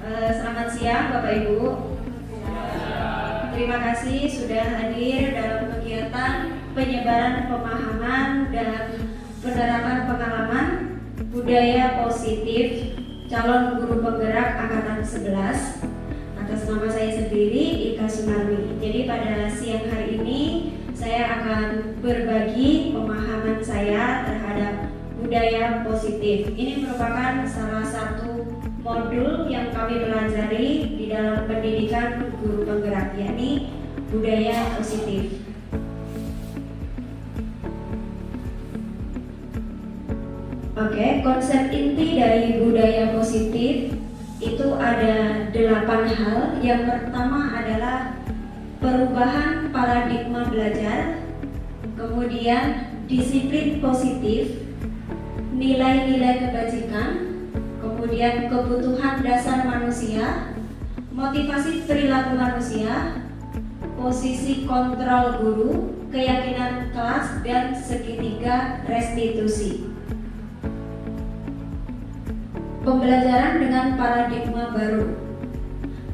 Selamat siang Bapak Ibu. Terima kasih sudah hadir dalam kegiatan penyebaran pemahaman dan penerapan pengalaman budaya positif calon guru penggerak angkatan 11 atas nama saya sendiri, Ika Sunarmi. Jadi pada siang hari ini saya akan berbagi pemahaman saya terhadap budaya positif. Ini merupakan salah satu modul yang kami pelajari di dalam pendidikan guru penggerak, yakni budaya positif. Oke, konsep inti dari budaya positif itu ada 8 hal. Yang pertama adalah perubahan paradigma belajar, kemudian disiplin positif, nilai-nilai kebajikan, kemudian kebutuhan dasar manusia, motivasi perilaku manusia, posisi kontrol guru, keyakinan kelas, dan segitiga restitusi. Pembelajaran dengan paradigma baru.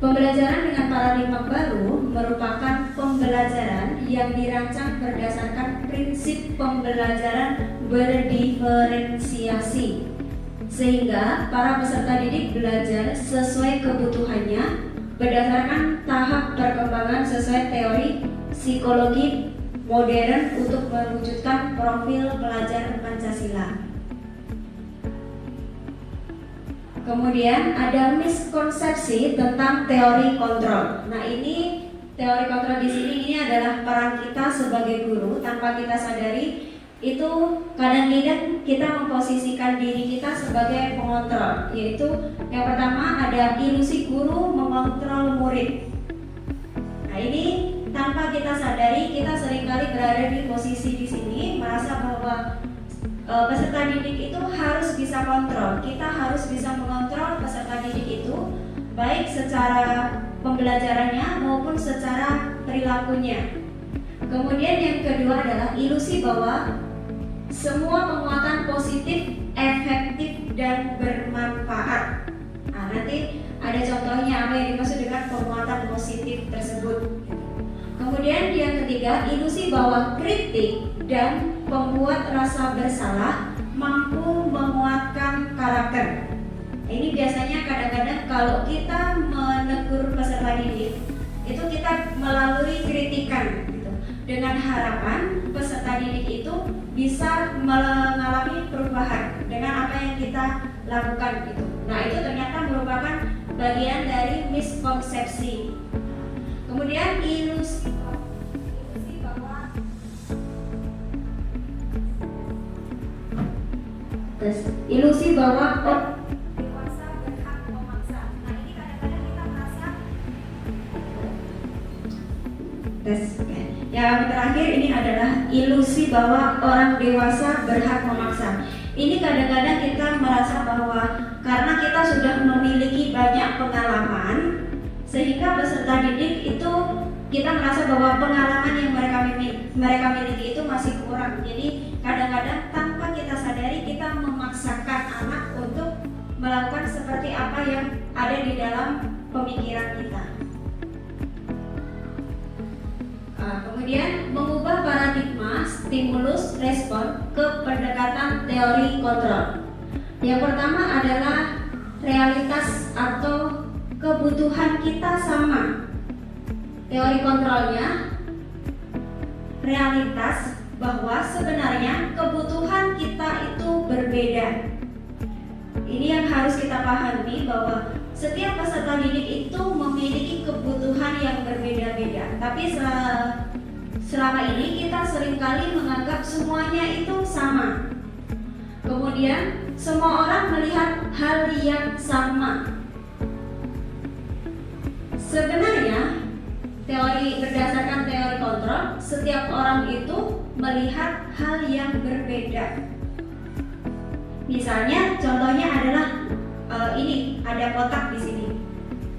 Pembelajaran dengan paradigma baru merupakan pembelajaran yang dirancang berdasarkan prinsip pembelajaran berdiferensiasi, sehingga para peserta didik belajar sesuai kebutuhannya berdasarkan tahap perkembangan sesuai teori psikologi modern untuk mewujudkan profil pelajar Pancasila. Kemudian ada miskonsepsi tentang teori kontrol. Nah, ini teori kontrol di sini ini adalah peran kita sebagai guru tanpa kita sadari. Itu kadang-kadang kita memposisikan diri kita sebagai pengontrol, yaitu yang pertama ada ilusi guru mengontrol murid. Nah, ini tanpa kita sadari kita seringkali berada di posisi di sini merasa bahwa peserta didik itu harus bisa kontrol. Kita harus bisa mengontrol peserta didik itu baik secara pembelajarannya maupun secara perilakunya. Kemudian yang kedua adalah ilusi bahwa semua penguatan positif, efektif, dan bermanfaat. Nah, nanti ada contohnya apa yang dimaksud dengan penguatan positif tersebut. Kemudian yang ketiga, ilusi bahwa kritik dan pembuat rasa bersalah mampu menguatkan karakter. Ini biasanya kadang-kadang kalau kita menegur peserta didik, itu kita melalui kritikan gitu, dengan harapan peserta didik itu bisa mengalami perubahan dengan apa yang kita lakukan gitu. Nah, itu ternyata merupakan bagian dari miskonsepsi. Kemudian ilusi bahwa dewasa berhak memaksa. Nah, ini kadang-kadang kita merasa Yang terakhir ini adalah ilusi bahwa orang dewasa berhak memaksa. Ini kadang-kadang kita merasa bahwa karena kita sudah memiliki banyak pengalaman, sehingga peserta didik itu kita merasa bahwa pengalaman yang mereka miliki itu masih kurang. Jadi kadang-kadang tanpa kita sadari kita memaksakan anak untuk melakukan seperti apa yang ada di dalam pemikiran kita. Kemudian mengubah paradigma stimulus respon ke pendekatan teori kontrol. Yang pertama adalah realitas atau kebutuhan kita sama. Teori kontrolnya realitas bahwa sebenarnya kebutuhan kita itu berbeda. Ini yang harus kita pahami, bahwa setiap peserta didik itu memiliki kebutuhan yang berbeda-beda. Tapi selama ini kita seringkali menganggap semuanya itu sama. Kemudian semua orang melihat hal yang sama. Sebenarnya berdasarkan teori kontrol, setiap orang itu melihat hal yang berbeda. Misalnya contohnya adalah ini ada kotak di sini.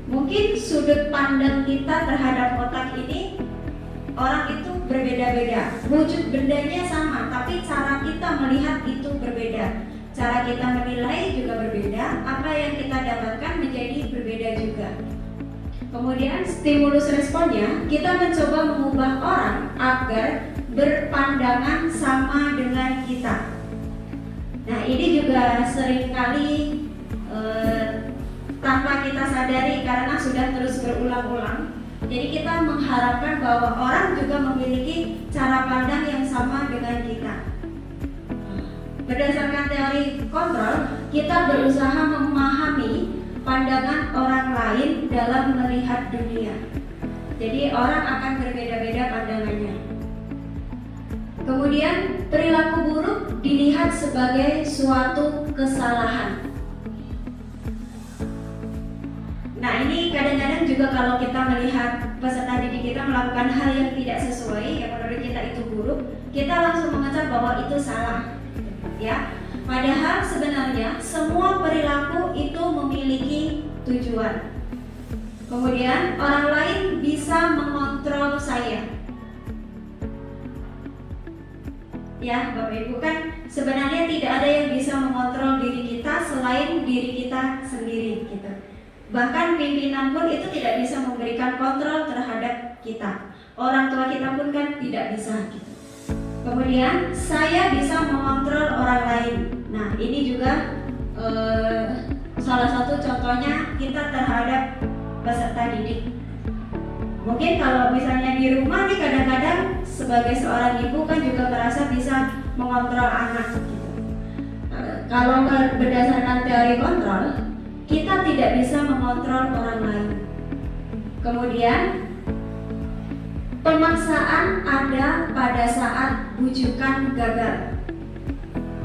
Mungkin sudut pandang kita terhadap kotak ini orang itu berbeda-beda. Wujud bendanya sama, tapi cara kita melihat itu berbeda. Cara kita menilai juga berbeda. Apa yang kita dapatkan menjadi berbeda juga. Kemudian stimulus responnya, kita mencoba mengubah orang agar berpandangan sama dengan kita. Nah, ini juga seringkali tanpa kita sadari karena sudah terus berulang-ulang. Jadi kita mengharapkan bahwa orang juga memiliki cara pandang yang sama dengan kita. Berdasarkan teori kontrol, kita berusaha memahami pandangan orang lain dalam melihat dunia. Jadi orang akan berbeda-beda pandangannya. Kemudian perilaku buruk dilihat sebagai suatu kesalahan. Nah, ini kadang-kadang juga kalau kita melihat peserta didik kita melakukan hal yang tidak sesuai, yang menurut kita itu buruk, kita langsung mengatakan bahwa itu salah. Ya, padahal sebenarnya semua perilaku itu memiliki tujuan. Kemudian orang lain bisa mengontrol saya. Ya, Bapak Ibu, kan sebenarnya tidak ada yang bisa mengontrol diri kita selain diri kita sendiri gitu. Bahkan pimpinan pun itu tidak bisa memberikan kontrol terhadap kita. Orang tua kita pun kan tidak bisa gitu. Kemudian saya bisa mengontrol orang lain. Nah, ini juga salah satu contohnya kita terhadap peserta didik. Mungkin kalau misalnya di rumah nih kadang-kadang sebagai seorang ibu kan juga merasa bisa mengontrol anak gitu. Kalau berdasarkan teori kontrol, kita tidak bisa mengontrol orang lain. Kemudian pemaksaan ada pada saat bujukan gagal.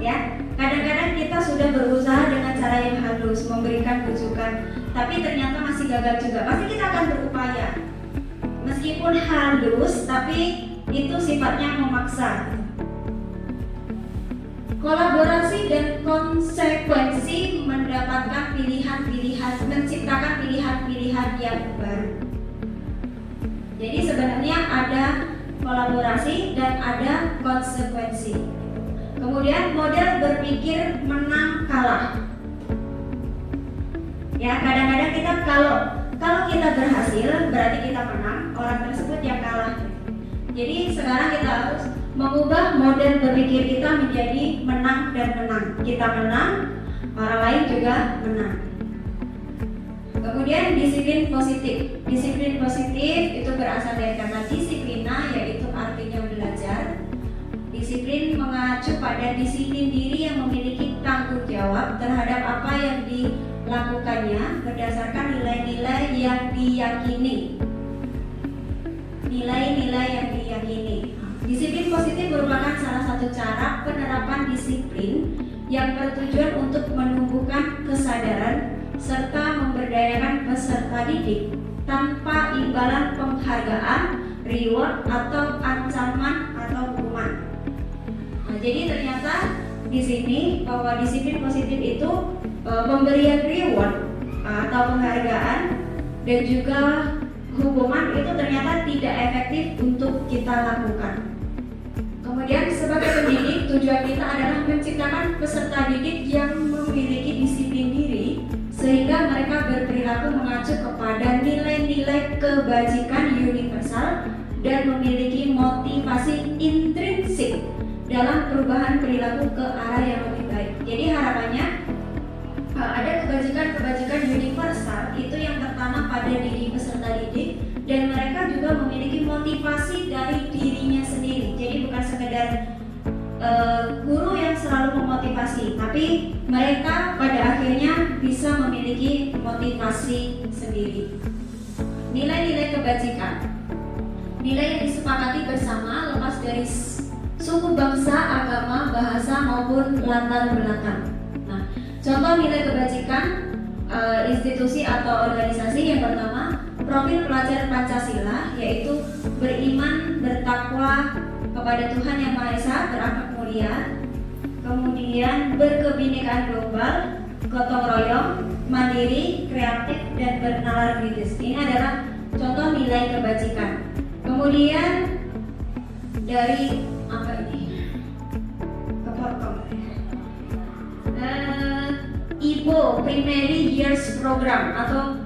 Ya, kadang-kadang kita sudah berusaha dengan cara yang halus memberikan bujukan, tapi ternyata masih gagal juga. Pasti kita akan berupaya. Meskipun halus, tapi itu sifatnya memaksa. Kolaborasi dan konsekuensi mendapatkan pilihan-pilihan, menciptakan pilihan-pilihan yang baru. Jadi sebenarnya ada kolaborasi dan ada konsekuensi. Kemudian model berpikir menang kalah. Ya, kadang-kadang kita kalau kita berhasil berarti kita menang, orang tersebut yang kalah. Jadi sekarang kita harus mengubah model berpikir kita menjadi menang dan menang. Kita menang, orang lain juga menang. Kemudian disiplin positif. Disiplin positif itu berasal dari kata disiplina, yaitu artinya belajar. Disiplin mengacu pada disiplin diri yang memiliki tanggung jawab terhadap apa yang dilakukannya berdasarkan nilai-nilai yang diyakini. Nilai-nilai yang diyakini. Disiplin positif merupakan salah satu cara penerapan disiplin yang bertujuan untuk menumbuhkan kesadaran serta memberdayakan peserta didik tanpa imbalan penghargaan, reward, atau ancaman atau hukuman. Nah, jadi ternyata di sini bahwa disiplin positif itu pemberian reward atau penghargaan dan juga hukuman itu ternyata tidak efektif untuk kita lakukan. Kemudian sebagai pendidik, tujuan kita adalah menciptakan peserta didik yang memiliki disiplin diri sehingga mereka berperilaku mengacu kepada nilai-nilai kebajikan universal dan memiliki motivasi intrinsik dalam perubahan perilaku ke arah yang lebih baik. Jadi harapannya ada kebajikan-kebajikan universal itu yang tertanam pada diri peserta didik dan mereka juga memiliki motivasi dari dirinya sendiri. Jadi bukan sekedar guru yang selalu memotivasi, tapi mereka pada akhirnya bisa memiliki motivasi sendiri. Nilai-nilai kebajikan, nilai yang disepakati bersama lepas dari suku, bangsa, agama, bahasa maupun latar belakang. Nah, contoh nilai kebajikan institusi atau organisasi yang pertama, profil pelajar Pancasila, yaitu beriman, bertakwa kepada Tuhan Yang Maha Esa, berakhlak mulia. Kemudian berkebinekaan global, gotong royong, mandiri, kreatif, dan bernalar kritis. Ini adalah contoh nilai kebajikan. Kemudian dari apa ini? Kepotong. IPO Primary Years Program atau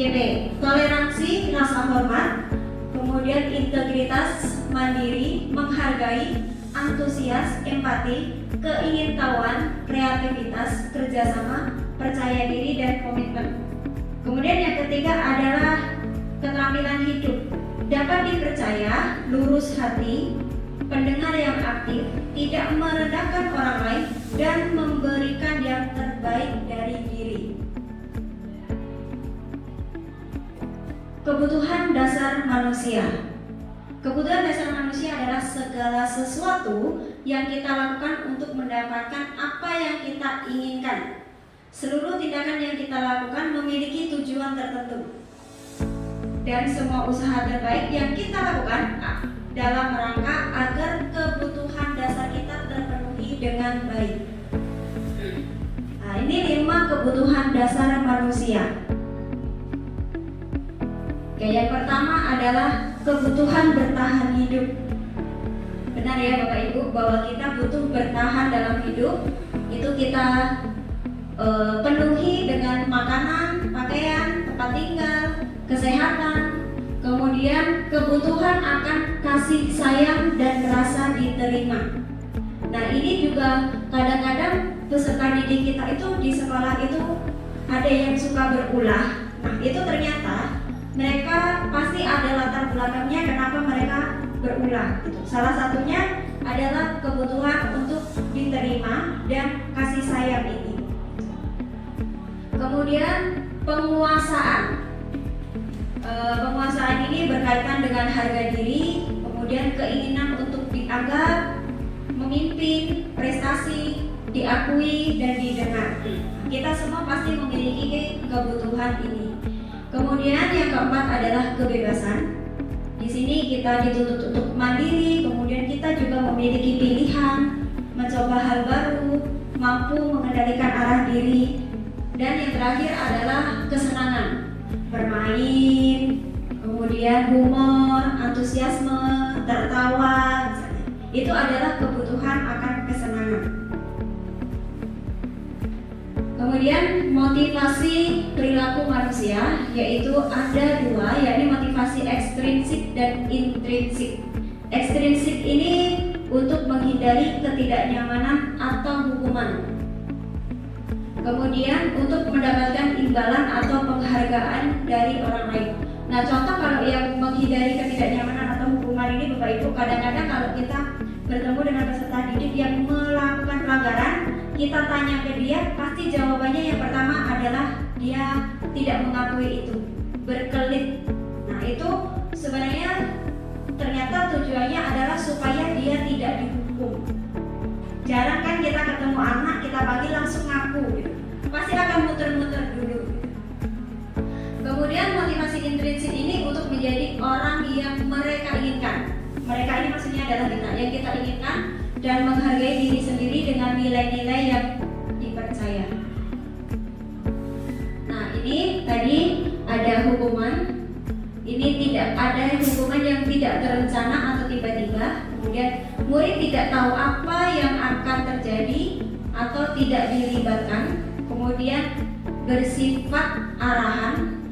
JP, toleransi, rasa hormat, kemudian integritas, mandiri, menghargai, antusias, empati, keingintahuan, kreativitas, kerjasama, percaya diri, dan komitmen. Kemudian yang ketiga adalah keterampilan hidup, dapat dipercaya, lurus hati, pendengar yang aktif, tidak merendahkan orang lain, dan memberikan yang terbaik dari diri. Kebutuhan dasar manusia. Kebutuhan dasar manusia adalah segala sesuatu yang kita lakukan untuk mendapatkan apa yang kita inginkan. Seluruh tindakan yang kita lakukan memiliki tujuan tertentu. Dan semua usaha terbaik yang kita lakukan dalam rangka agar kebutuhan dasar kita terpenuhi dengan baik. Nah, ini 5 kebutuhan dasar manusia. Oke, yang pertama adalah kebutuhan bertahan hidup. Benar ya Bapak Ibu bahwa kita butuh bertahan dalam hidup. Itu kita penuhi dengan makanan, pakaian, tempat tinggal, kesehatan, kemudian kebutuhan akan kasih sayang dan rasa diterima. Nah, ini juga kadang-kadang peserta didik kita itu di sekolah itu ada yang suka berulah. Nah, itu ternyata mereka pasti ada latar belakangnya kenapa mereka berulah. Salah satunya adalah kebutuhan untuk diterima dan kasih sayang ini. Kemudian penguasaan. Penguasaan ini berkaitan dengan harga diri, kemudian keinginan untuk dianggap, memimpin, prestasi, diakui dan didengar. Kita semua pasti memiliki kebutuhan ini. Kemudian yang keempat adalah kebebasan. Di sini kita dituntut untuk mandiri, kemudian kita juga memiliki pilihan, mencoba hal baru, mampu mengendalikan arah diri. Dan yang terakhir adalah kesenangan, bermain, kemudian humor, antusiasme, tertawa, misalnya. Itu adalah kebutuhan akan kesenangan. Kemudian motivasi perilaku manusia, yaitu ada 2, yakni motivasi ekstrinsik dan intrinsik. Ekstrinsik ini untuk menghindari ketidaknyamanan atau hukuman. Kemudian untuk mendapatkan imbalan atau penghargaan dari orang lain. Nah, contoh kalau yang menghindari ketidaknyamanan atau hukuman ini Bapak Ibu, kadang-kadang kalau kita bertemu dengan peserta didik yang melakukan pelanggaran, kita tanya ke dia, pasti jawabannya yang pertama adalah dia tidak mengakui itu, berkelit. Nah, itu sebenarnya ternyata tujuannya adalah supaya dia tidak dihukum. Jarang kan kita ketemu anak, kita panggil langsung ngaku gitu. Pasti akan muter-muter dulu gitu. Kemudian motivasi intrinsik ini untuk menjadi orang yang mereka inginkan. Mereka ini maksudnya adalah kita, yang kita inginkan, dan menghargai diri sendiri dengan nilai-nilai yang dipercaya. Nah, ini tadi ada hukuman. Ini tidak ada hukuman yang tidak terencana atau tiba-tiba. Kemudian murid tidak tahu apa yang akan terjadi atau tidak dilibatkan. Kemudian bersifat arahan,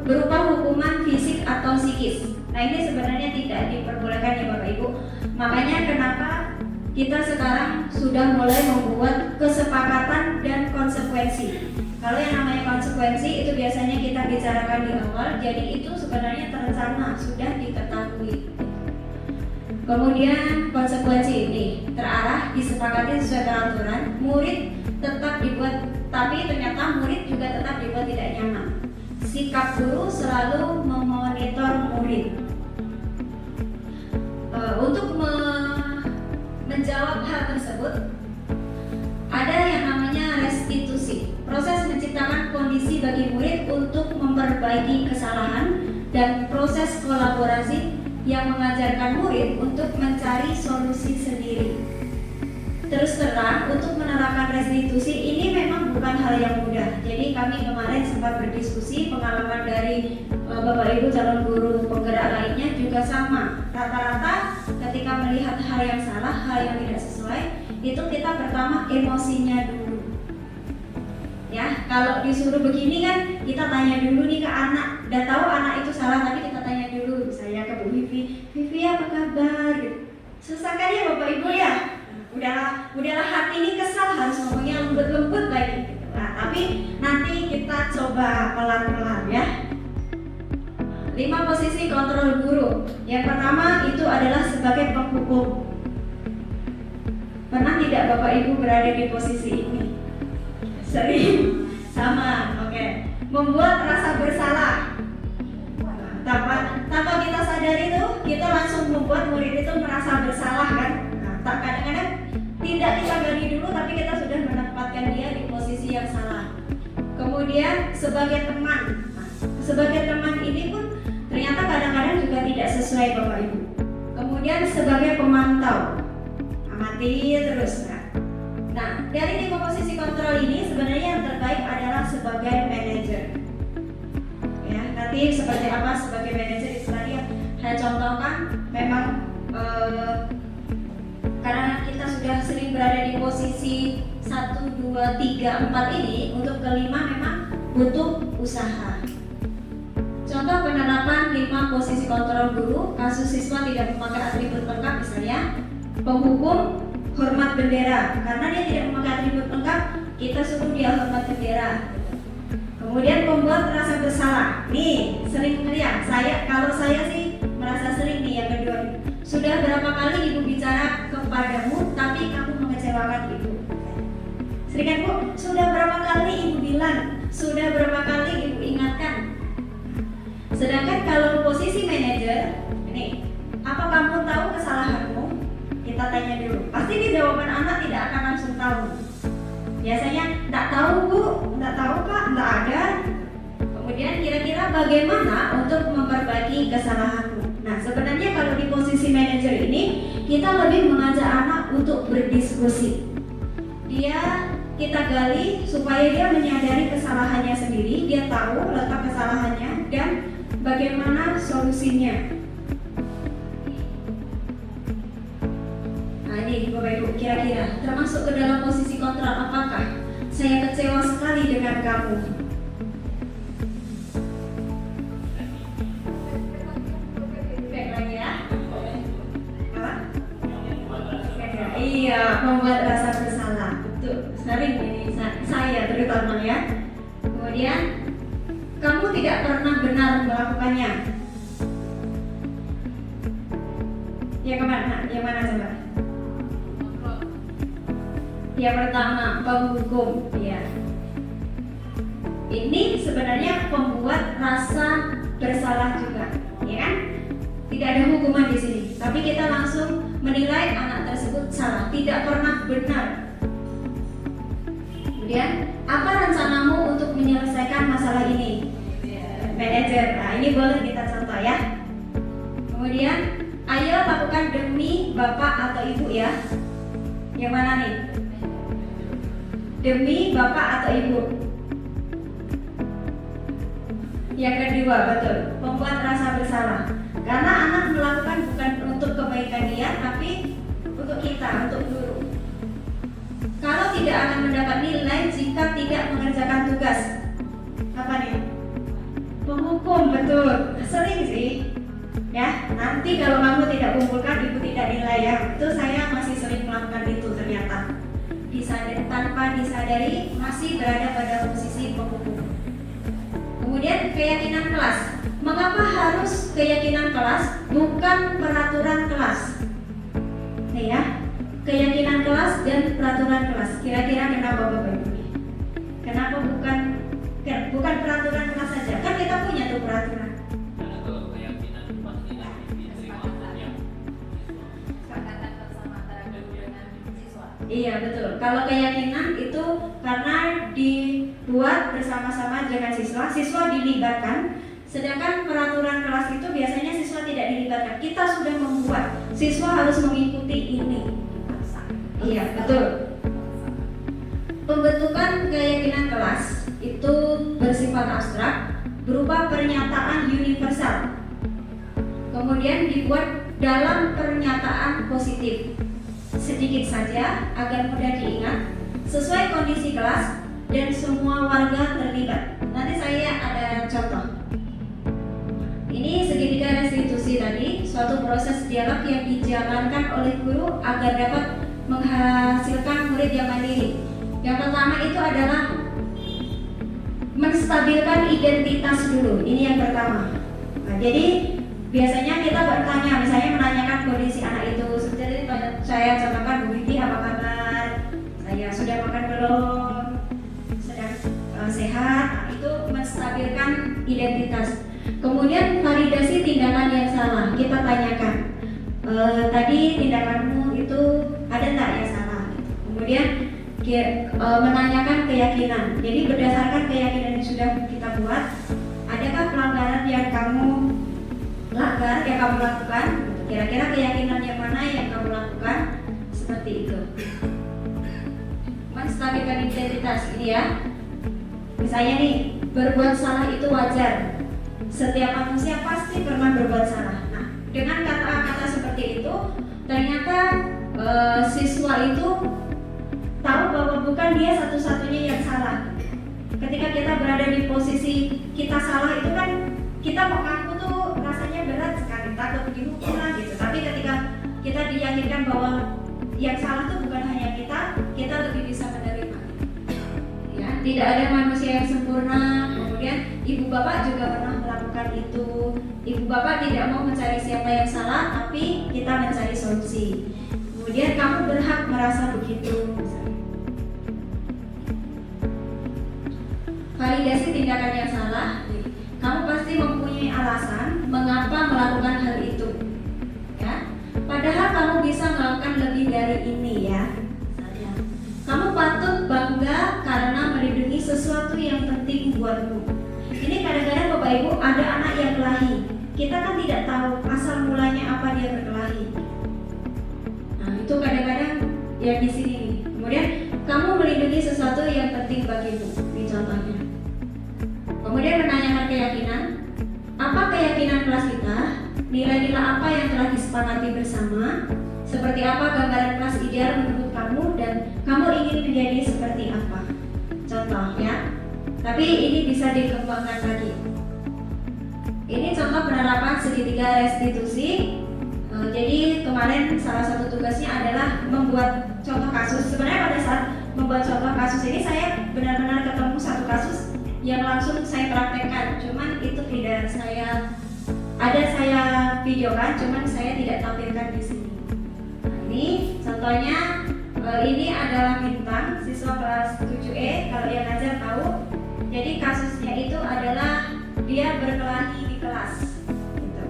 berupa hukuman fisik atau psikis. Nah, ini sebenarnya tidak diperbolehkan ya Bapak Ibu. Makanya kenapa kita sekarang sudah mulai membuat kesepakatan dan konsekuensi. Kalau yang namanya konsekuensi itu biasanya kita bicarakan di awal, jadi itu sebenarnya terencana, sudah diketahui. Kemudian konsekuensi ini terarah, disepakati sesuai peraturan, murid tetap dibuat, tapi ternyata murid juga tetap dibuat tidak nyaman. Sikap guru selalu memonitor murid. Untuk menjawab hal tersebut, ada yang namanya restitusi, proses menciptakan kondisi bagi murid untuk memperbaiki kesalahan, dan proses kolaborasi yang mengajarkan murid untuk mencari solusi sendiri. Terus terang, untuk menerapkan restitusi ini memang bukan hal yang mudah. Jadi kami kemarin sempat berdiskusi, pengalaman dari Bapak Ibu calon guru penggerak lainnya juga sama. Rata-rata ketika melihat hal yang salah, hal yang tidak sesuai, itu kita pertama emosinya dulu. Ya, kalau disuruh begini kan kita tanya dulu nih ke anak. Udah tahu anak itu salah tapi kita tanya dulu. Saya ke Bu Vivi, Vivi apa kabar? Gitu. Susah kan ya Bapak Ibu ya? Udahlah hati ini kesal harus ngomongnya lembut-lembut lagi. Gitu. Nah, tapi nanti kita coba pelan-pelan ya. 5 posisi kontrol guru. Yang pertama itu adalah sebagai penghukum. Pernah tidak Bapak Ibu berada di posisi ini? Sering, sama, oke. Membuat rasa bersalah. Tanpa kita sadari itu, kita langsung membuat murid itu merasa bersalah kan? Nah, kadang-kadang tidak kita gali dulu, tapi kita sudah menempatkan dia di posisi yang salah. Kemudian sebagai teman, sebagai teman ini pun ternyata kadang-kadang juga tidak sesuai Bapak Ibu. Kemudian sebagai pemantau, amati terus. Nah, dari 5 posisi kontrol ini sebenarnya yang terbaik adalah sebagai manajer. Ya, nanti seperti apa sebagai manajer itu tadi yang saya contohkan. Memang karena kita sudah sering berada di posisi 1, 2, 3, 4 ini, untuk kelima memang butuh usaha. Contoh penerapan 5 posisi kontrol guru, kasus siswa tidak memakai atribut lengkap misalnya, penghukum hormat bendera, karena dia tidak memakai atribut lengkap, kita suruh dia hormat bendera. Kemudian membuat rasa bersalah. Nih, sering melihat kalau saya sih merasa sering nih yang kedua. Sudah berapa kali ibu bicara kepadamu, tapi kamu mengecewakan ibu. Sering kan Bu? Sudah berapa kali ibu bilang, sudah berapa kali ibu ingatkan. Sedangkan kalau posisi manajer, ini, apa kamu tahu kesalahanmu? Kita tanya dulu. Pasti di jawaban anak tidak akan langsung tahu. Biasanya tak tahu Bu, tak tahu Pak, tak ada. Kemudian kira-kira bagaimana untuk memperbaiki kesalahanmu? Nah, sebenarnya kalau di posisi manajer ini kita lebih mengajak anak untuk berdiskusi. Kita gali supaya dia menyadari kesalahannya sendiri, dia tahu letak kesalahannya dan bagaimana solusinya. Nah ini Bapak Ibu, kira-kira termasuk ke dalam posisi kontrol apakah saya kecewa sekali dengan kamu? Baik lagi ya. Apa? Iya, membuat rasa bersalah. Betul, sering ini saya terutama ya. Kemudian kamu tidak pernah benar melakukannya. Ya kemana? Yang mana coba? Yang pertama, penghukum. Ya. Ini sebenarnya membuat rasa bersalah juga, ya kan? Tidak ada hukuman di sini, tapi kita langsung menilai anak tersebut salah, tidak pernah benar. Kemudian, apa rencanamu untuk menyelesaikan masalah ini? Manajer. Nah, ini boleh kita contoh ya. Kemudian, ayo lakukan demi bapak atau ibu ya. Yang mana nih? Demi bapak atau ibu. Yang kedua, betul, membuat rasa bersalah. Karena anak melakukan bukan untuk kebaikan dia, tapi untuk kita, untuk guru. Kalau tidak akan mendapat nilai jika tidak mengerjakan tugas. Apa nih? Penghukum, betul. Sering sih. Ya, nanti kalau kamu tidak kumpulkan, ibu tidak nilai ya. Itu saya masih sering melakukan itu ternyata. Tanpa disadari masih berada pada posisi penghukum. Kemudian keyakinan kelas. Mengapa harus keyakinan kelas, bukan peraturan kelas? Nih ya, keyakinan kelas dan peraturan kelas. Kira-kira kenapa Bapak Ibu? Kenapa bukan peraturan kelas saja? Kan kita punya tuh peraturan. Karena kalau keyakinan pasti nanti diterima oleh kesepakatan bersama antara guru dengan siswa. Iya betul. Kalau keyakinan itu karena dibuat bersama-sama dengan siswa, siswa dilibatkan. Sedangkan peraturan kelas itu biasanya siswa tidak dilibatkan. Kita sudah membuat, siswa harus mengikuti ini. Iya betul. Pembentukan keyakinan kelas itu bersifat abstrak, berupa pernyataan universal. Kemudian dibuat dalam pernyataan positif. Sedikit saja agar mudah diingat, sesuai kondisi kelas dan semua warga terlibat. Nanti saya ada contoh. Ini segitiga restitusi tadi, suatu proses dialog yang dijalankan oleh guru agar dapat menghasilkan murid yang mandiri. Yang pertama itu adalah menstabilkan identitas dulu. Ini yang pertama. Nah, jadi biasanya kita bertanya, misalnya menanyakan kondisi anak itu. Seperti saya contohkan, Bu Vivi apa kabar? Saya sudah makan belum? Sedang sehat? Nah, itu menstabilkan identitas. Kemudian validasi tindakan yang salah. Kita tanyakan, tadi tindakanmu itu ada nggak yang salah? Kemudian menanyakan keyakinan. Jadi berdasarkan keyakinan yang sudah kita buat, adakah pelanggaran yang kamu lakukan? Kira-kira keyakinan yang mana yang kamu lakukan? Seperti itu. Menstabilkan identitas ini ya. Misalnya nih, berbuat salah itu wajar. Setiap manusia pasti pernah berbuat salah. Nah, dengan kata-kata seperti itu, ternyata siswa itu tahu bahwa bukan dia satu-satunya yang salah. Ketika kita berada di posisi kita salah itu kan kita mau ngaku tuh rasanya berat sekali, takut dihukum lah gitu. Tapi ketika kita diyakinkan bahwa yang salah tuh bukan hanya kita lebih bisa menerima. Ya, tidak ada manusia yang sempurna. Kemudian ibu bapak juga pernah melakukan itu. Ibu bapak tidak mau mencari siapa yang salah, tapi kita mencari solusi. Kemudian kamu berhak merasa begitu. Validasi tindakan yang salah. Kamu pasti mempunyai alasan mengapa melakukan hal itu. Ya, padahal kamu bisa melakukan lebih dari ini ya. Kamu patut bangga karena melindungi sesuatu yang penting buatmu. Ini kadang-kadang Bapak Ibu ada anak yang kelahi. Kita kan tidak tahu asal mulanya apa dia berkelahi. Nah, itu kadang-kadang ya di sini nih. Kemudian kamu melindungi sesuatu yang penting bagimu. Ini contohnya. Kemudian menanyakan keyakinan. Apa keyakinan kelas kita? Nilai-nilai apa yang telah disepakati bersama? Seperti apa gambaran kelas ideal menurut kamu dan kamu ingin menjadi seperti apa? Contoh ya. Tapi ini bisa dikembangkan lagi. Ini contoh penerapan segitiga restitusi. Jadi kemarin salah satu tugasnya adalah membuat contoh kasus. Sebenarnya pada saat membuat contoh kasus ini saya benar-benar ketemu satu kasus yang langsung saya praktekkan. Cuman itu tidak saya videokan, cuman saya tidak tampilkan di sini. Ini contohnya, ini adalah Bintang, siswa kelas 7E. Kalau yang ngajar tahu. Jadi kasusnya itu adalah dia berkelahi di kelas. Gitu.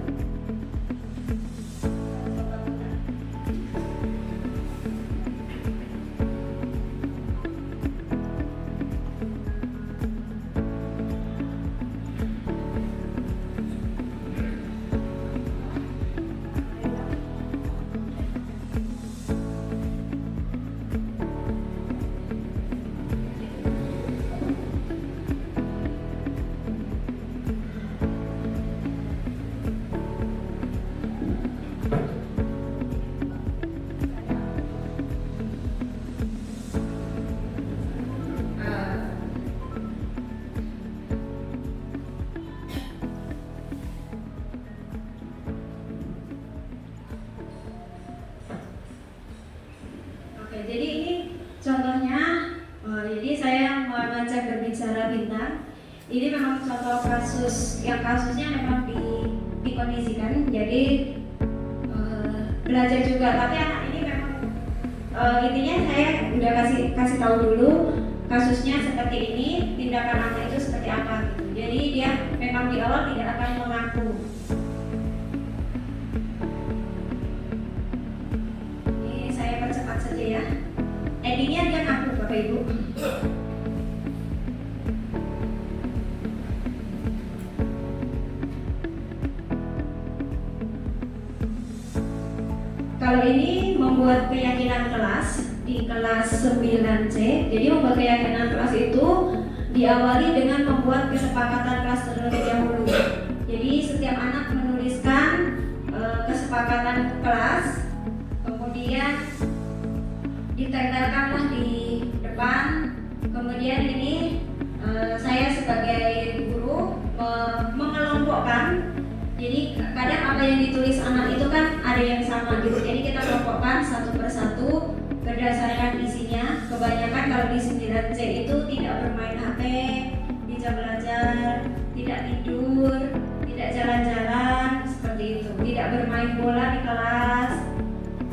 Jadi ini contohnya, jadi saya mengajak berbicara Bintang. Ini memang contoh kasusnya memang dikondisikan. Jadi belajar juga. Tapi anak ini memang intinya saya udah kasih tahu dulu kasusnya seperti ini, tindakan anak itu seperti apa gitu. Jadi dia memang di awal tidak akan mengaku. Saja ya. Endingnya dia ngaku Bapak Ibu. Kalau ini membuat keyakinan kelas di kelas 9C. Jadi membuat keyakinan kelas itu diawali dengan membuat kesepakatan kelas terlebih dahulu. Jadi setiap anak menuliskan kesepakatan kelas, kemudian ditempelkanlah di depan. Kemudian ini saya sebagai guru mengelompokkan. Jadi kadang apa yang ditulis anak itu kan ada yang sama gitu. Jadi kita kelompokkan satu persatu berdasarkan isinya. Kebanyakan kalau di 9C itu tidak bermain HP di jam belajar, tidak tidur, tidak jalan-jalan seperti itu, tidak bermain bola di kelas.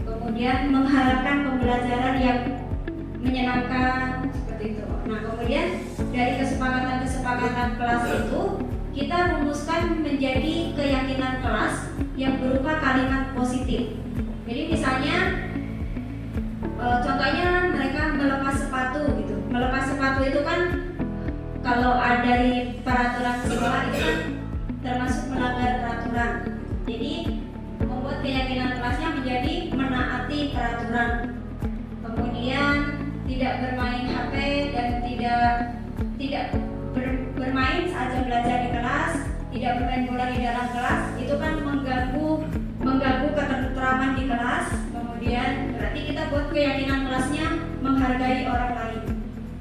Kemudian mengharapkan pembelajaran yang menyenangkan seperti itu. Nah, kemudian dari kesepakatan kelas itu kita rumuskan menjadi keyakinan kelas yang berupa kalimat positif. Jadi misalnya contohnya mereka melepas sepatu gitu. Melepas sepatu itu kan kalau ada dari peraturan sekolah itu kan termasuk melanggar peraturan. Jadi membuat keyakinan kelasnya menjadi menaati peraturan. Kemudian tidak bermain HP dan tidak bermain saat jam belajar di kelas, tidak bermain bola di dalam kelas, itu kan mengganggu ketentraman di kelas. Kemudian berarti kita buat keyakinan kelasnya menghargai orang lain,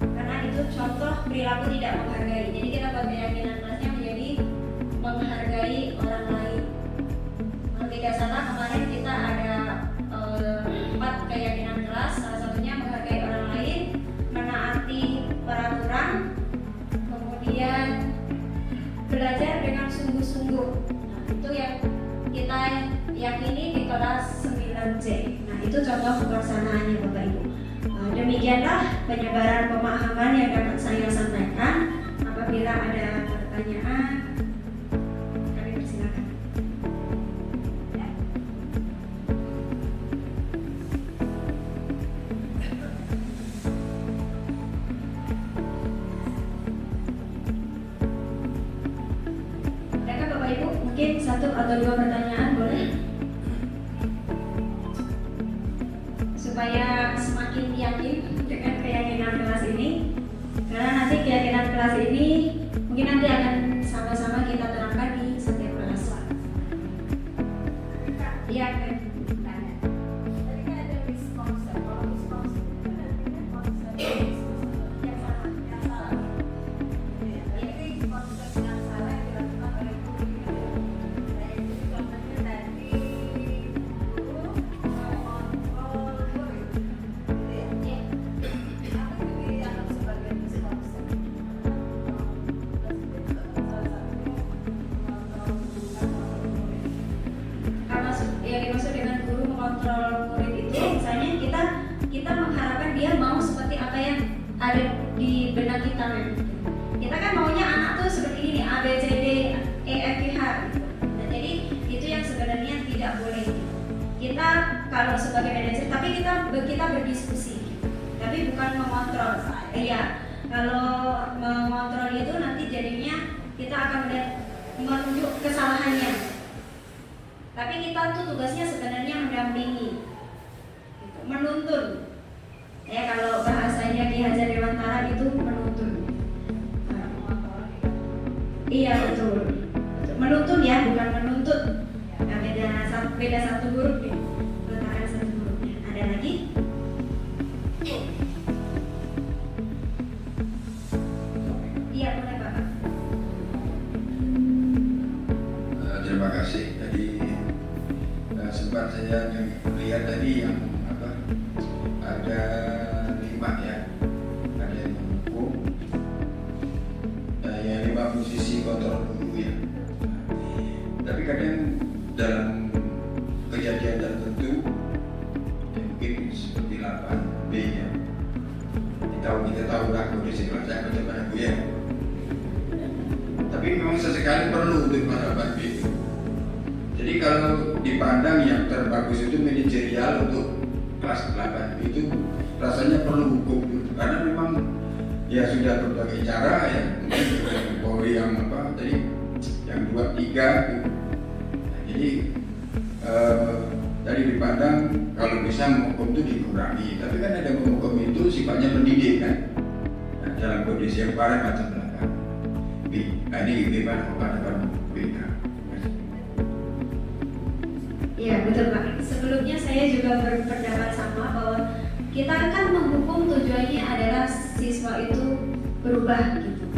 karena itu contoh perilaku tidak menghargai. Jadi kita buat keyakinan kelasnya menjadi menghargai orang lain. Kalau tidak salah kemarin kita ada 4 keyakinan kelas, salah satunya menghargai orang lain, menaati peraturan, kemudian belajar dengan sungguh-sungguh. Nah, itu yang kita yakini di kelas 9C. Nah, itu contoh pelaksanaannya Bapak Ibu. Demikianlah penyebaran pemahaman yang dapat saya sampaikan. Apabila ada pertanyaan, kami persilakan. Adakah Bapak Ibu mungkin 1 atau 2 pertanyaan boleh? Supaya semakin yakin dengan keyakinan kelas ini, karena nanti keyakinan kelas ini mungkin nanti akan sama-sama kita terapkan di setiap kelas. Iya kan? Tadi kan ada miskonsep. Kalau miskonsep itu kan artinya konsep yang salah. Jadi konsep yang salah yang dilakukan oleh guru gitu. Nah, jadi contohnya tadi guru mengontrol murid, gitu ya. Apa itu dianggap sebagai miskonsep? Karena yang dimaksud dengan guru mengontrol murid itu misalnya kita mengharapkan dia mau seperti apa yang ada di benak kita kan. Kita kan maunya anak tuh seperti ini A B C D E F G H gitu. Nah, jadi itu yang sebenarnya tidak boleh. Kita kalau sebagai manajer tapi kita berdiskusi. Tapi bukan mengontrol. Iya. Kalau mengontrol itu nanti jadinya kita akan melihat menunjuk kesalahannya. Tapi kita tuh tugasnya sebenarnya mendampingi, gitu, menuntun. Ya kalau bahasanya Ki Hajar Dewantara itu menuntun. Iya betul. Menuntun ya, bukan menuntut. Nah, beda satu huruf nih. Letakkan satu hurufnya. Ada lagi? Iya boleh Bapak. Terima kasih. Tadi sempat saya lihat tadi yang ada 5 ya, ada yang menghukum, yang 5 posisi kontrol guru ya. Tapi kadang dalam kejadian tertentu, ya mungkin seperti 8B ya, kita tahu lah kondisi kelas saya macam mana Bu ya. Tapi memang sesekali perlu untuk menerapkan itu. Jadi kalau dipandang yang terbagus itu manajerial untuk kelas 8 itu rasanya perlu hukum gitu. Karena memang ya sudah berbagai cara ya, mungkin dengan Polri yang tadi yang 2, 3 gitu. Nah, jadi tadi dipandang kalau bisa menghukum itu dikurangi. Tapi kan ada menghukum itu sifatnya pendidik kan. Nah, dalam kondisi yang parah macam belakang. Nah, ini gimana pandangan BK? Iya betul Pak. Sebelumnya saya juga berpendapat sama bahwa kita kan menghukum tujuannya adalah siswa itu berubah gitu.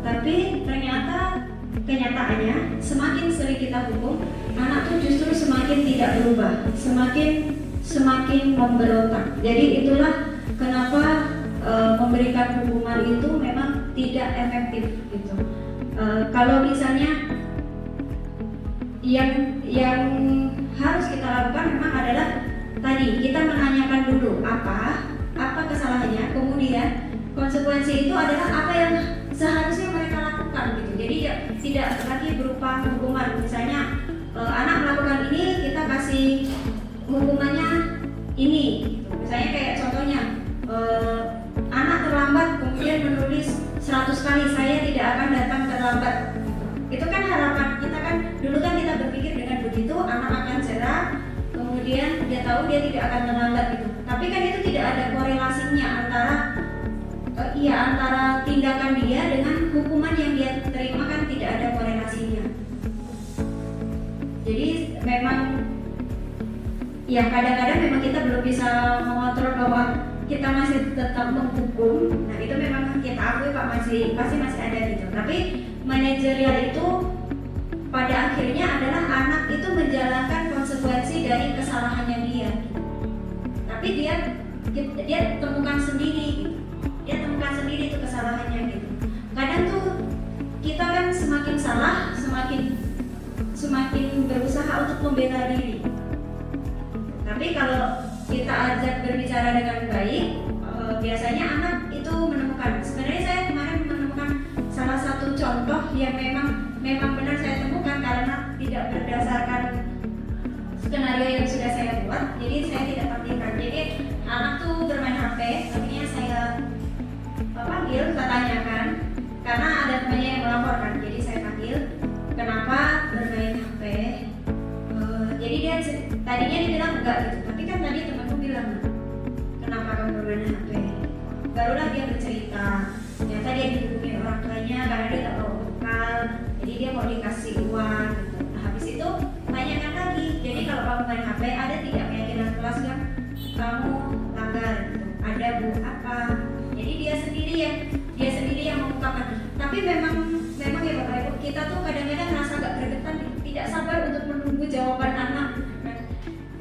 Tapi ternyata kenyataannya semakin sering kita hukum, anak tuh justru semakin tidak berubah, semakin memberontak. Jadi itulah kenapa memberikan hukuman itu memang tidak efektif gitu. Kalau misalnya yang harus kita lakukan memang adalah tadi kita menanyakan dulu apa kesalahannya, kemudian konsekuensi itu adalah apa yang seharusnya mereka lakukan gitu. Jadi ya, tidak lagi berupa hukuman. Misalnya anak melakukan ini, kita kasih hukumannya ini gitu. Misalnya kayak contohnya anak terlambat kemudian menulis 100 kali saya tidak akan datang terlambat. Itu kan harapan kita kan, dulu kan kita berpikir dengan begitu anak akan cerah, kemudian dia tahu dia tidak akan terlambat gitu. Tapi kan itu tidak ada korelasinya antara tindakan dia dengan hukuman yang dia terima, kan tidak ada korelasinya. Jadi memang ya kadang-kadang memang kita belum bisa mengontrol bahwa kita masih tetap menghukum. Nah itu memang kita akui Pak, pasti masih ada gitu. Tapi manajerial itu pada akhirnya adalah anak itu menjalankan konsekuensi dari kesalahannya dia. Tapi dia temukan sendiri gitu. Dia temukan sendiri itu kesalahannya gitu. Kadang tuh kita kan semakin salah, semakin berusaha untuk membela diri. Tapi kalau kita ajak berbicara dengan baik, biasanya anak itu menemukan. Sebenarnya saya kemarin menemukan salah satu contoh yang memang benar saya temukan karena tidak berdasarkan skenario yang sudah saya buat. Jadi saya tidak tampilkan. Jadi anak tuh bermain HP, akhirnya saya panggil, saya tanyakan karena ada temannya yang melaporkan. Jadi saya panggil, kenapa bermain HP? Jadi dia tadinya dibilang enggak gitu, tapi kan tadi temanku bilang, kenapa kamu bermain HP? Barulah dia bercerita, ternyata dia dihubungi orang tuanya karena dia tak bawa bekal, jadi dia mau dikasih uang gitu. Nah habis itu tanyakan lagi, jadi kalau kamu main HP ada tidak keyakinan kelas yang kamu langgar gitu? Ada bu, apa? Jadi dia sendiri yang mengungkapkan. Tapi memang ya Bapak Ibu, kita tuh kadang-kadang merasa agak gregetan, tidak sabar untuk menunggu jawaban anak.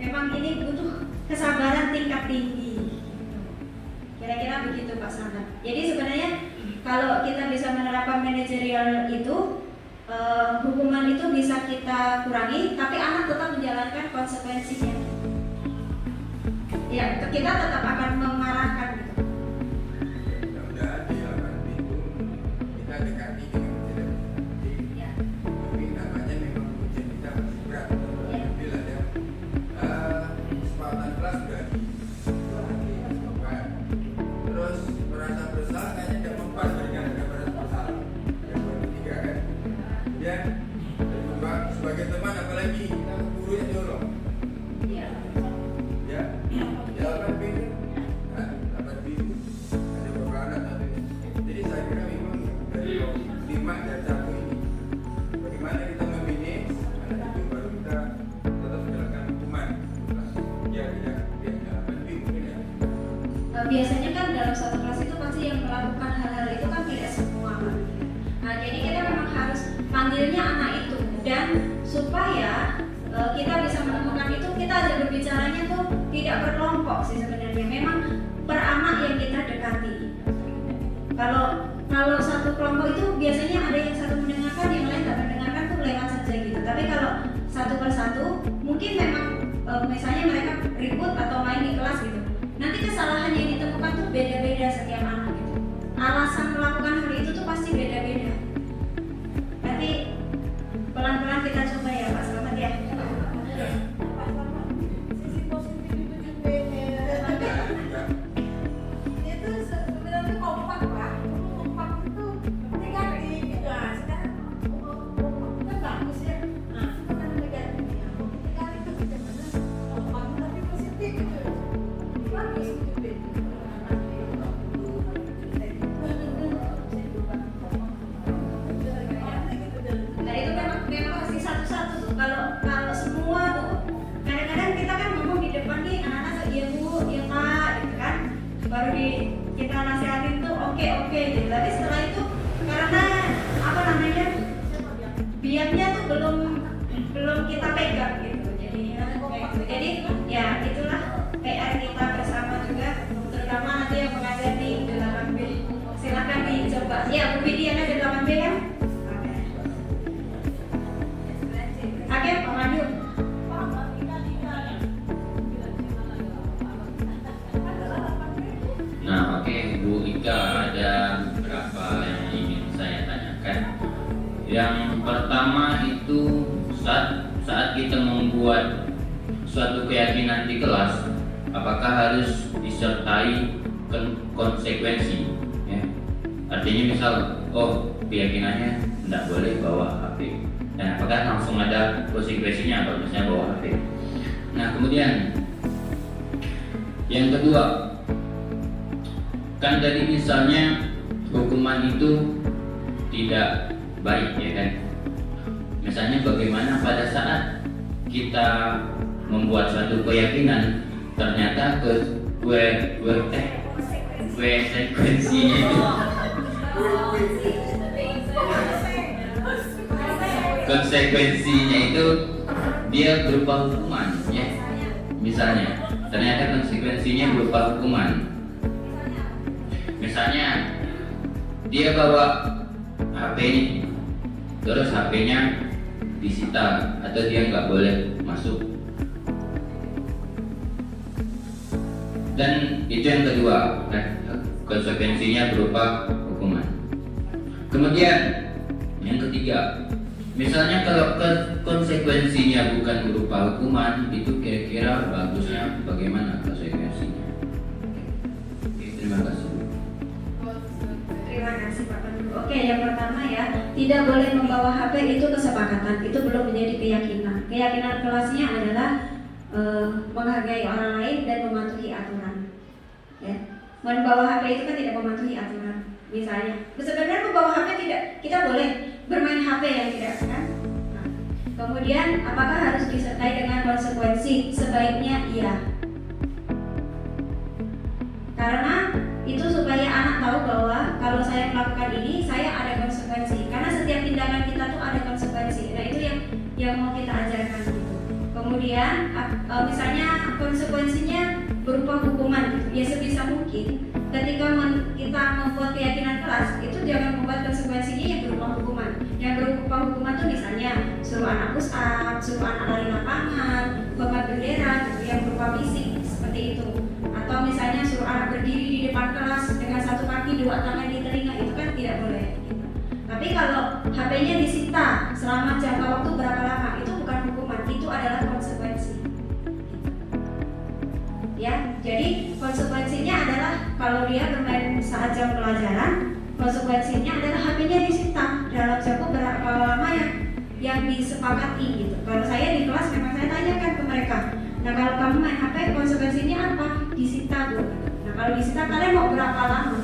Memang ini butuh kesabaran tingkat tinggi. Kira-kira begitu Pak Sangat. Jadi sebenarnya kalau kita bisa menerapkan manajerial itu, hukuman itu bisa kita kurangi, tapi anak tetap menjalankan konsekuensinya. Ya, kita tetap akan mengarahkan gitu. Mudah-mudahan di 8 itu kita dekati dengan tidak Ya. tapi namanya memang ujian kita masih berat. Ya. Bila ada kesempatan kelas sudah dilakukan, terus merasa bersalah kayaknya tidak mempan berikan ada merasa bersalah. Yang ketiga kan, kemudian kedua sebagai teman apalagi kita gurunya dorong. Ya. Ya, jalan pintu, dapat pintu, ada beberapa anak tadi. Jadi saya kira memang dari 5 dan 1 ini, bagaimana kita memanage anak itu baru kita tetap menjalankan hukuman. Ya tidak dapat pintu mungkin ya. Biasanya kan dalam satu kelas itu pasti yang melakukan hal-hal itu kan tidak semua Pak. Nah jadi kita memang harus panggilnya anak itu, dan supaya kita bisa menemukan itu, kita aja berbicaranya tuh tidak berkelompok sih sebenarnya. Memang per anak yang kita dekati. Kalau satu kelompok itu biasanya ada yang satu mendengarkan, yang lain tak mendengarkan tuh lewat saja gitu. Tapi kalau satu persatu, mungkin memang misalnya mereka ribut atau main di kelas gitu. Nanti kesalahan yang ditemukan tuh beda-beda setiap anak gitu. Alasan melakukan hal itu tuh pasti beda-beda. Nanti pelan-pelan kita coba ya Pak Selamat ya. Sisi positif itu juga itu sebenarnya kompak Pak. Kompak itu negatif gitu. Nah, sekarang kan bagus ya. Nah, itu kan negatifnya. Negatif itu bagaimana? Kompak tapi positif gitu. Bagus gitu. Nah itu memang pasti satu-satu tuh. Kalau semua tuh kadang-kadang kita kan ngomong di depan nih anak-anak tuh iya bu, iya pak gitu kan. Baru kita nasihatin tuh oke gitu. Tapi setelah itu karena pertama itu saat kita membuat suatu keyakinan di kelas, apakah harus disertai konsekuensi, ya? Artinya misal, keyakinannya tidak boleh bawa HP, dan apakah langsung ada konsekuensinya kalau misalnya bawa HP. Nah, kemudian yang kedua, kan tadi misalnya hukuman itu tidak baik, ya kan? Misalnya bagaimana pada saat kita membuat suatu keyakinan ternyata konsekuensinya itu dia berupa hukuman, ya. Misalnya ternyata konsekuensinya berupa hukuman. Misalnya dia bawa HP ini, terus HP-nya disita atau dia nggak boleh masuk. Dan itu yang kedua, konsekuensinya berupa hukuman. Kemudian yang ketiga, misalnya kalau konsekuensinya bukan berupa hukuman, itu kira-kira bagusnya bagaimana konsekuensinya? Oke, terima kasih. Terima kasih Pak Pandu. Oke, yang pertama ya, tidak boleh membawa HP itu kesepakatan, itu belum menjadi keyakinan. Keyakinan kelasnya adalah menghargai orang lain dan mematuhi aturan. Ya, membawa HP itu kan tidak mematuhi aturan. Misalnya, sebenarnya membawa HP tidak, kita boleh bermain HP yang tidak kan? Nah, kemudian apakah harus disertai dengan konsekuensi? Sebaiknya iya. Karena itu supaya anak tahu bahwa kalau saya melakukan ini, saya ada konsekuensi. Karena setiap tindakan kita tuh ada konsekuensi. Nah, itu yang mau kita ajarkan gitu. Kemudian misalnya konsekuensinya berupa hukuman gitu. Ya sebisa mungkin ketika kita membuat keyakinan kelas itu jangan membuat konsekuensinya yang berupa hukuman. Yang berupa hukuman tuh misalnya suruh anak push up, suruh anak lari lapangan, hormat bendera gitu, yang berupa fisik seperti itu. Atau misalnya suruh anak berdiri di depan kelas dengan satu kaki dua tangan di telinga, itu kan tidak boleh gitu. Tapi kalau HP-nya disita selama jangka waktu berapa lama, itu bukan hukuman, itu adalah konsekuensi. Ya, jadi konsekuensinya adalah kalau dia bermain saat jam pelajaran, konsekuensinya adalah HP-nya disita dalam jangka berapa lama yang disepakati gitu. Kalau saya di kelas memang saya tanyakan ke mereka, nah kalau kamu main HP konsekuensinya apa? Disita Bu. Nah kalau disita kalian mau berapa lama?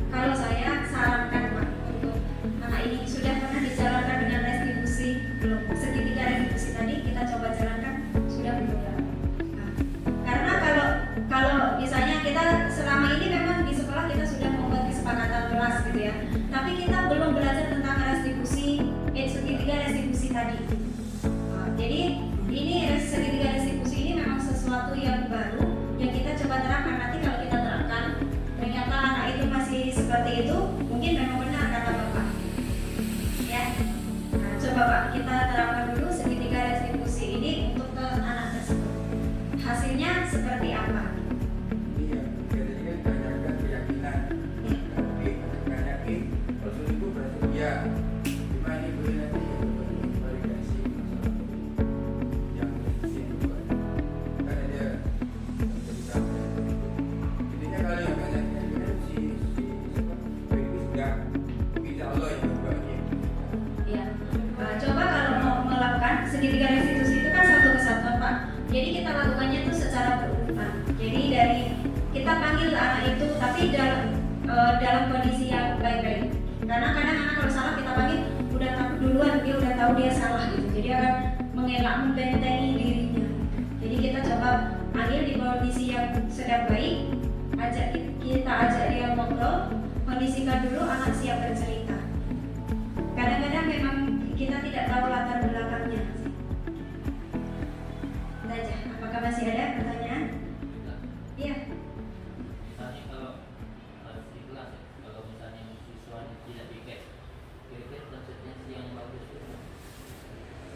Kalau saya sarankan Pak, untuk anak ini sudah pernah dijalankan dengan restitusi belum? Segitiga restitusi tadi kita coba jalankan, sudah belum ya? Nah, karena kalau misalnya kita selama ini memang di sekolah kita sudah membuat kesepakatan kelas gitu ya, tapi kita belum belajar tentang restitusi, segitiga restitusi tadi. Jadi ini segitiga restitusi ini memang sesuatu yang baru yang kita coba terapkan. Nanti kalau kita terapkan ternyata anak itu masih seperti itu, mungkin memang benar kata Bapak ya. Nah, coba Pak kita terapkan dulu segitiga restitusi ini untuk ke anak tersebut, hasilnya seperti apa. dalam kondisi yang baik-baik. Karena kadang anak kalau salah kita panggil udah tahu duluan, dia udah tahu dia salah gitu. Jadi akan mengelak membentengi dirinya. Jadi kita coba panggil di kondisi yang sedang baik, kita ajak dia ngobrol, kondisikan dulu anak siap bercerita. Kadang-kadang memang kita tidak tahu latar belakangnya. Itu aja. Apakah masih ada pertanyaan? Iya. Misalnya kalau harus di kelas, kalau misalnya siswanya tidak piket, kira-kira konsekuensi yang bagus itu.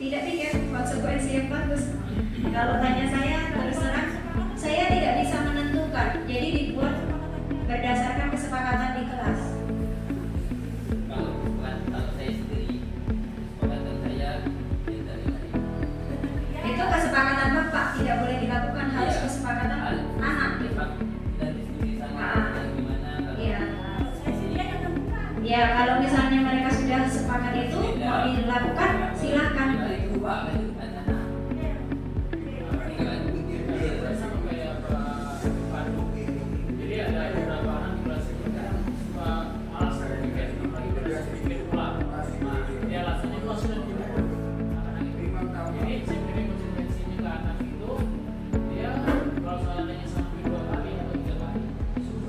Tidak pikir konsekuensi yang bagus. Kalau tanya saya terus terang, saya tidak bisa menentukan. Jadi dibuat berdasarkan kesepakatan di kelas. Kalau saya sendiri, kesepakatan saya tidak Itu kesepakatan bapak tidak boleh dilakukan, harus kesepakatan anak. dari sendiri sama Ah. gimana kalau Iya. Saya sendiri akan temukan. Ya kalau misalnya mereka sudah sepakat itu mau dilakukan, silakan. berubah kan itu kan anak. Sama kayak Pak Pandu. Jadi ada beberapa anak di kelas itu kan suka malas sertifikat, apalagi pada sertifikat pula. Nah, dia alasannya itu sudah diukur anak-anak itu. Jadi sebenarnya konsekuensinya ke anak itu, dia kalau seandainya sampai 2 kali atau 3 kali,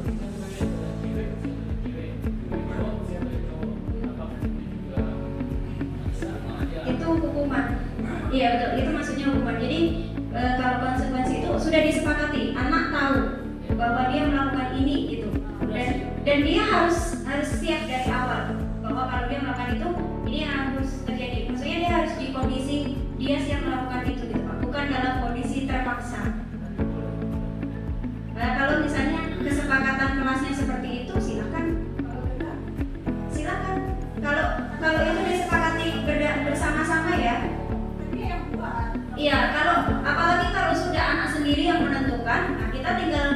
kita sebagai cewek, cewek cowok, cowok, apapun itu juga bisa aja. Itu hukuman. Iya betul, itu maksudnya hukuman. Jadi kalau konsekuensi itu sudah disepakati, anak tahu bahwa dia melakukan ini gitu, dan dia harus siap dari awal bahwa kalau dia melakukan itu, ini yang harus terjadi. Maksudnya dia harus di kondisi dia siap melakukan itu gitu Pak, bukan dalam kondisi terpaksa. Nah, kalau misalnya kesepakatan kelasnya seperti itu, silakan. Silakan. Kalau itu disepakati bersama-sama ya. Dia yang buat. Iya, apalagi kalau sudah anak sendiri yang menentukan, nah kita tinggal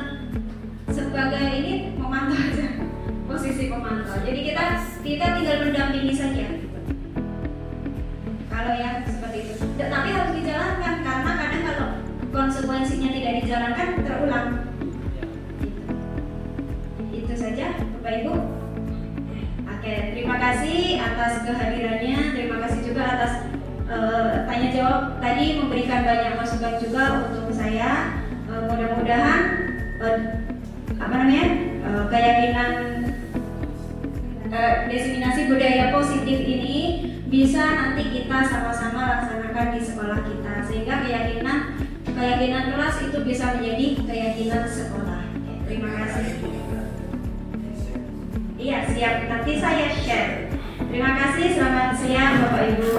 sebagai ini memantau aja, posisi pemantau. Jadi kita tinggal mendampingi saja. Kalau yang seperti itu, tapi harus dijalankan karena kadang kalau konsekuensinya tidak dijalankan terulang. Itu saja, Bapak Ibu. Oke, terima kasih atas kehadirannya. Terima kasih juga atas tanya jawab tadi, memberikan banyak masukan juga untuk saya. Mudah-mudahan keyakinan diseminasi budaya positif ini bisa nanti kita sama-sama laksanakan di sekolah kita, sehingga keyakinan kelas itu bisa menjadi keyakinan sekolah. Terima kasih. Iya siap, nanti saya share. Terima kasih, selamat siang Bapak Ibu.